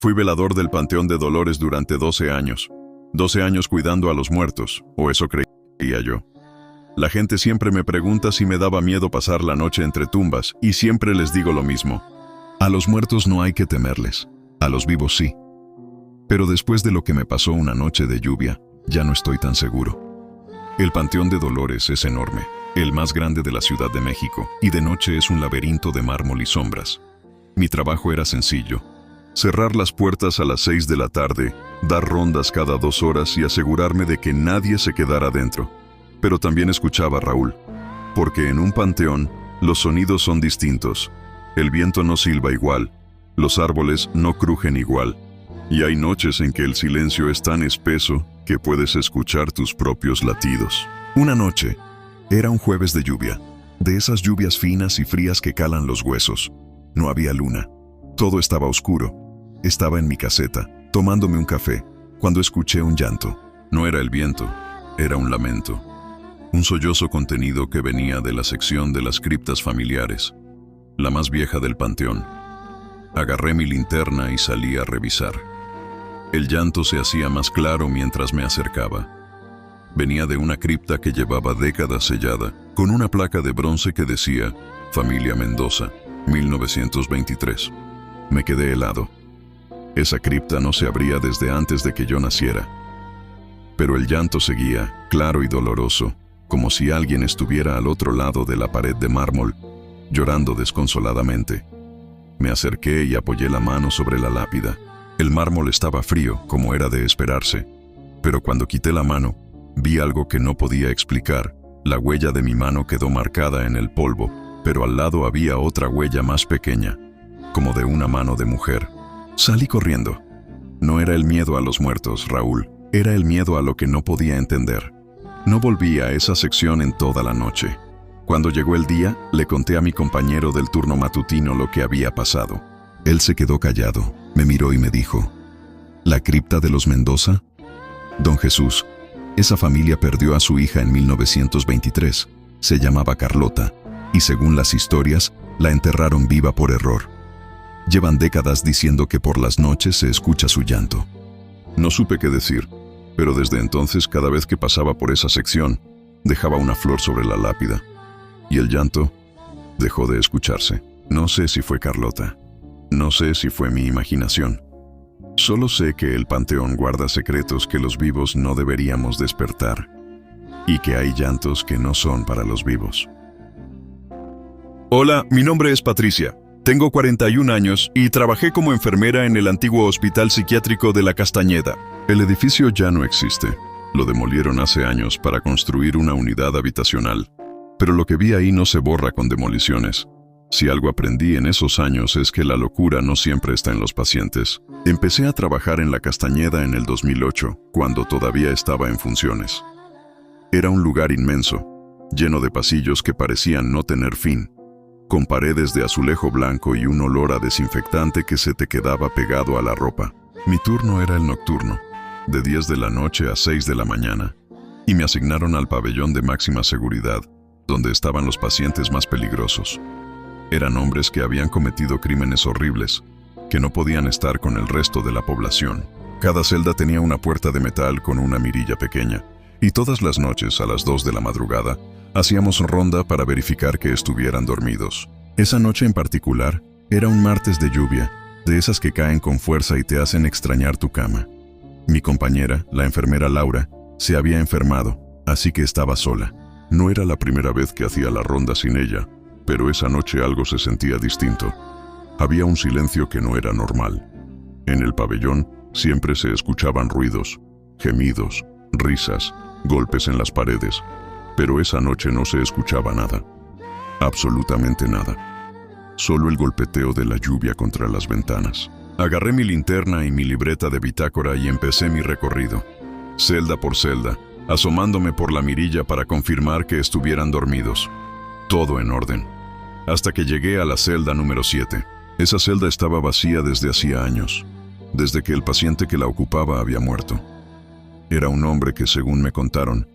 Fui velador del Panteón de Dolores durante 12 años. 12 años cuidando a los muertos, o eso creía yo. La gente siempre me pregunta si me daba miedo pasar la noche entre tumbas, y siempre les digo lo mismo. A los muertos no hay que temerles, a los vivos sí. Pero después de lo que me pasó una noche de lluvia, ya no estoy tan seguro. El Panteón de Dolores es enorme, el más grande de la Ciudad de México, y de noche es un laberinto de mármol y sombras. Mi trabajo era sencillo. Cerrar las puertas a las 6 de la tarde, dar rondas cada 2 horas y asegurarme de que nadie se quedara dentro. Pero también escuchaba a Raúl, porque en un panteón los sonidos son distintos. El viento no silba igual, los árboles no crujen igual, y hay noches en que el silencio es tan espeso que puedes escuchar tus propios latidos. Una noche, era un jueves de lluvia, de esas lluvias finas y frías que calan los huesos. No había luna, todo estaba oscuro. Estaba en mi caseta, tomándome un café, cuando escuché un llanto. No era el viento, era un lamento. Un sollozo contenido que venía de la sección de las criptas familiares, la más vieja del panteón. Agarré mi linterna y salí a revisar. El llanto se hacía más claro mientras me acercaba. Venía de una cripta que llevaba décadas sellada, con una placa de bronce que decía Familia Mendoza, 1923. Me quedé helado. Esa cripta no se abría desde antes de que yo naciera. Pero el llanto seguía, claro y doloroso, como si alguien estuviera al otro lado de la pared de mármol, llorando desconsoladamente. Me acerqué y apoyé la mano sobre la lápida. El mármol estaba frío, como era de esperarse. Pero cuando quité la mano, vi algo que no podía explicar. La huella de mi mano quedó marcada en el polvo, pero al lado había otra huella más pequeña, como de una mano de mujer. Salí corriendo. No era el miedo a los muertos, Raúl, era el miedo a lo que no podía entender. No volví a esa sección en toda la noche. Cuando llegó el día, le conté a mi compañero del turno matutino lo que había pasado. Él se quedó callado, me miró y me dijo, ¿la cripta de los Mendoza? Don Jesús, esa familia perdió a su hija en 1923. Se llamaba Carlota, y según las historias, la enterraron viva por error. Llevan décadas diciendo que por las noches se escucha su llanto. No supe qué decir, pero desde entonces cada vez que pasaba por esa sección, dejaba una flor sobre la lápida. Y el llanto dejó de escucharse. No sé si fue Carlota. No sé si fue mi imaginación. Solo sé que el panteón guarda secretos que los vivos no deberíamos despertar. Y que hay llantos que no son para los vivos. Hola, mi nombre es Patricia. Tengo 41 años y trabajé como enfermera en el antiguo Hospital Psiquiátrico de La Castañeda. El edificio ya no existe. Lo demolieron hace años para construir una unidad habitacional. Pero lo que vi ahí no se borra con demoliciones. Si algo aprendí en esos años es que la locura no siempre está en los pacientes. Empecé a trabajar en La Castañeda en el 2008, cuando todavía estaba en funciones. Era un lugar inmenso, lleno de pasillos que parecían no tener fin, con paredes de azulejo blanco y un olor a desinfectante que se te quedaba pegado a la ropa. Mi turno era el nocturno, de 10 de la noche a 6 de la mañana, y me asignaron al pabellón de máxima seguridad, donde estaban los pacientes más peligrosos. Eran hombres que habían cometido crímenes horribles, que no podían estar con el resto de la población. Cada celda tenía una puerta de metal con una mirilla pequeña, y todas las noches a las 2 de la madrugada, hacíamos ronda para verificar que estuvieran dormidos. Esa noche en particular, era un martes de lluvia, de esas que caen con fuerza y te hacen extrañar tu cama. Mi compañera, la enfermera Laura, se había enfermado, así que estaba sola. No era la primera vez que hacía la ronda sin ella, pero esa noche algo se sentía distinto. Había un silencio que no era normal. En el pabellón siempre se escuchaban ruidos, gemidos, risas, golpes en las paredes, pero esa noche no se escuchaba nada. Absolutamente nada. Solo el golpeteo de la lluvia contra las ventanas. Agarré mi linterna y mi libreta de bitácora y empecé mi recorrido, celda por celda, asomándome por la mirilla para confirmar que estuvieran dormidos. Todo en orden. Hasta que llegué a la celda número 7. Esa celda estaba vacía desde hacía años, desde que el paciente que la ocupaba había muerto. Era un hombre que, según me contaron,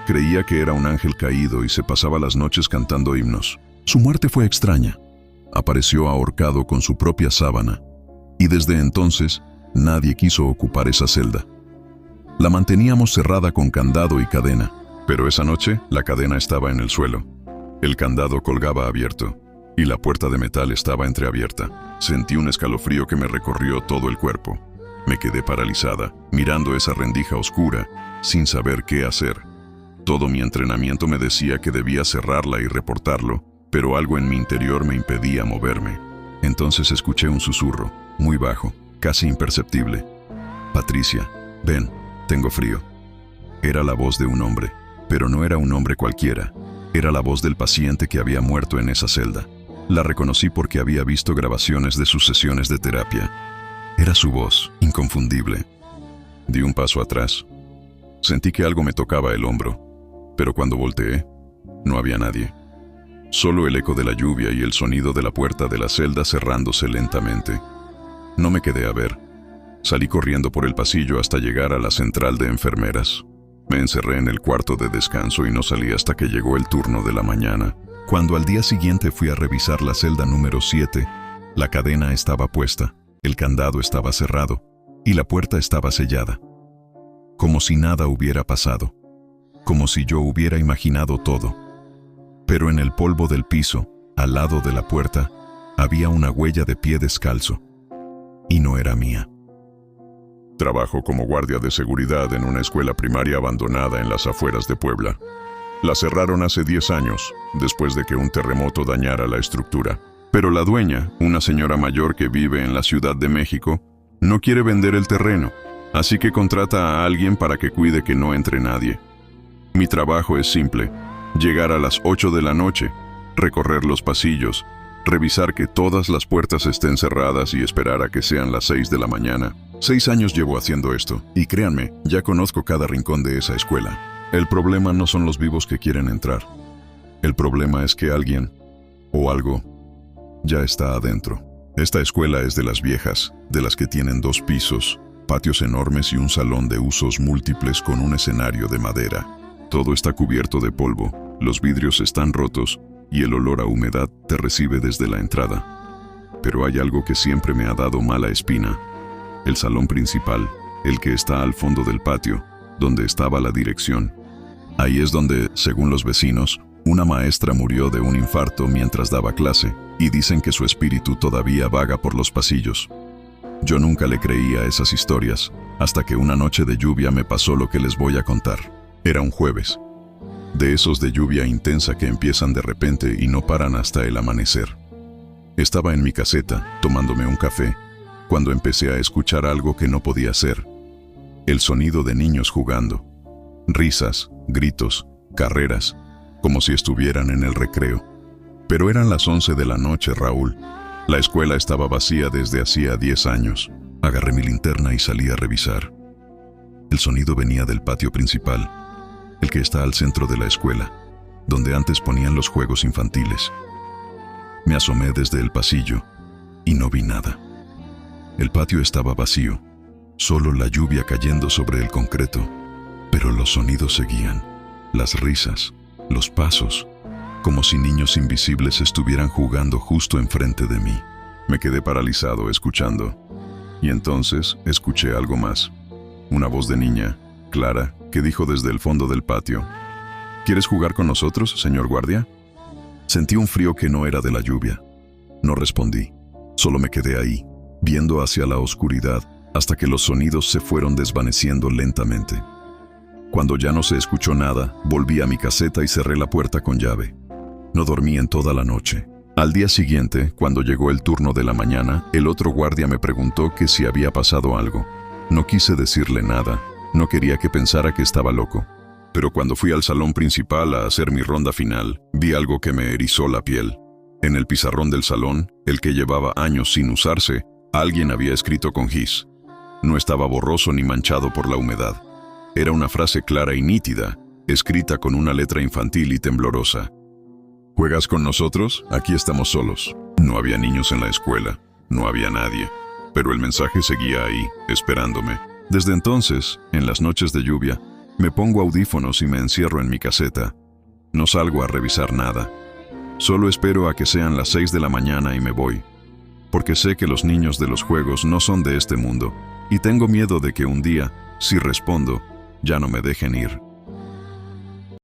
creía que era un ángel caído y se pasaba las noches cantando himnos. Su muerte fue extraña. Apareció ahorcado con su propia sábana, y desde entonces Nadie quiso ocupar esa celda. La manteníamos cerrada con candado y cadena, pero esa noche la cadena estaba en el suelo. El candado colgaba abierto y la puerta de metal estaba entreabierta. Sentí un escalofrío que me recorrió todo el cuerpo. Me quedé paralizada, mirando esa rendija oscura, sin saber qué hacer. Todo mi entrenamiento me decía que debía cerrarla y reportarlo, pero algo en mi interior me impedía moverme. Entonces escuché un susurro, muy bajo, casi imperceptible. «Patricia, ven, tengo frío». Era la voz de un hombre, pero no era un hombre cualquiera. Era la voz del paciente que había muerto en esa celda. La reconocí porque había visto grabaciones de sus sesiones de terapia. Era su voz, inconfundible. Di un paso atrás. Sentí que algo me tocaba el hombro, pero cuando volteé, no había nadie. Solo el eco de la lluvia y el sonido de la puerta de la celda cerrándose lentamente. No me quedé a ver. Salí corriendo por el pasillo hasta llegar a la central de enfermeras. Me encerré en el cuarto de descanso y no salí hasta que llegó el turno de la mañana. Cuando al día siguiente fui a revisar la celda número 7, la cadena estaba puesta, el candado estaba cerrado y la puerta estaba sellada. Como si nada hubiera pasado, como si yo hubiera imaginado todo. Pero en el polvo del piso, al lado de la puerta, había una huella de pie descalzo. Y no era mía. Trabajo como guardia de seguridad en una escuela primaria abandonada en las afueras de Puebla. La cerraron hace 10 años, después de que un terremoto dañara la estructura. Pero la dueña, una señora mayor que vive en la Ciudad de México, no quiere vender el terreno, así que contrata a alguien para que cuide que no entre nadie. Mi trabajo es simple: llegar a las 8 de la noche, recorrer los pasillos, revisar que todas las puertas estén cerradas y esperar a que sean las 6 de la mañana. 6 años llevo haciendo esto, y créanme, ya conozco cada rincón de esa escuela. El problema no son los vivos que quieren entrar. El problema es que alguien, o algo, ya está adentro. Esta escuela es de las viejas, de las que tienen 2 pisos, patios enormes y un salón de usos múltiples con un escenario de madera. Todo está cubierto de polvo, los vidrios están rotos y el olor a humedad te recibe desde la entrada. Pero hay algo que siempre me ha dado mala espina. El salón principal, el que está al fondo del patio, donde estaba la dirección. Ahí es donde, según los vecinos, una maestra murió de un infarto mientras daba clase, y dicen que su espíritu todavía vaga por los pasillos. Yo nunca le creí a esas historias, hasta que una noche de lluvia me pasó lo que les voy a contar. Era un jueves. De esos de lluvia intensa que empiezan de repente y no paran hasta el amanecer. Estaba en mi caseta, tomándome un café, cuando empecé a escuchar algo que no podía ser. El sonido de niños jugando. Risas, gritos, carreras, como si estuvieran en el recreo. Pero eran las 11 de la noche, Raúl. La escuela estaba vacía desde hacía 10 años. Agarré mi linterna y salí a revisar. El sonido venía del patio principal, el que está al centro de la escuela, donde antes ponían los juegos infantiles. Me asomé desde el pasillo y no vi nada. El patio estaba vacío, solo la lluvia cayendo sobre el concreto, pero los sonidos seguían, las risas, los pasos, como si niños invisibles estuvieran jugando justo enfrente de mí. Me quedé paralizado escuchando, y entonces escuché algo más. Una voz de niña, clara, que dijo desde el fondo del patio: ¿Quieres jugar con nosotros, señor guardia? Sentí un frío que no era de la lluvia. No respondí, solo me quedé ahí, viendo hacia la oscuridad, hasta que los sonidos se fueron desvaneciendo lentamente. Cuando ya no se escuchó nada, volví a mi caseta y cerré la puerta con llave. No dormí en toda la noche. Al día siguiente, cuando llegó el turno de la mañana, el otro guardia me preguntó que si había pasado algo. No quise decirle nada, no quería que pensara que estaba loco. Pero cuando fui al salón principal a hacer mi ronda final, vi algo que me erizó la piel. En el pizarrón del salón, el que llevaba años sin usarse, alguien había escrito con gis. No estaba borroso ni manchado por la humedad. Era una frase clara y nítida, escrita con una letra infantil y temblorosa. ¿Juegas con nosotros? Aquí estamos solos. No había niños en la escuela, no había nadie, pero el mensaje seguía ahí, esperándome. Desde entonces, en las noches de lluvia, me pongo audífonos y me encierro en mi caseta. No salgo a revisar nada. Solo espero a que sean las 6 de la mañana y me voy, porque sé que los niños de los juegos no son de este mundo. Y tengo miedo de que un día, si respondo, ya no me dejen ir.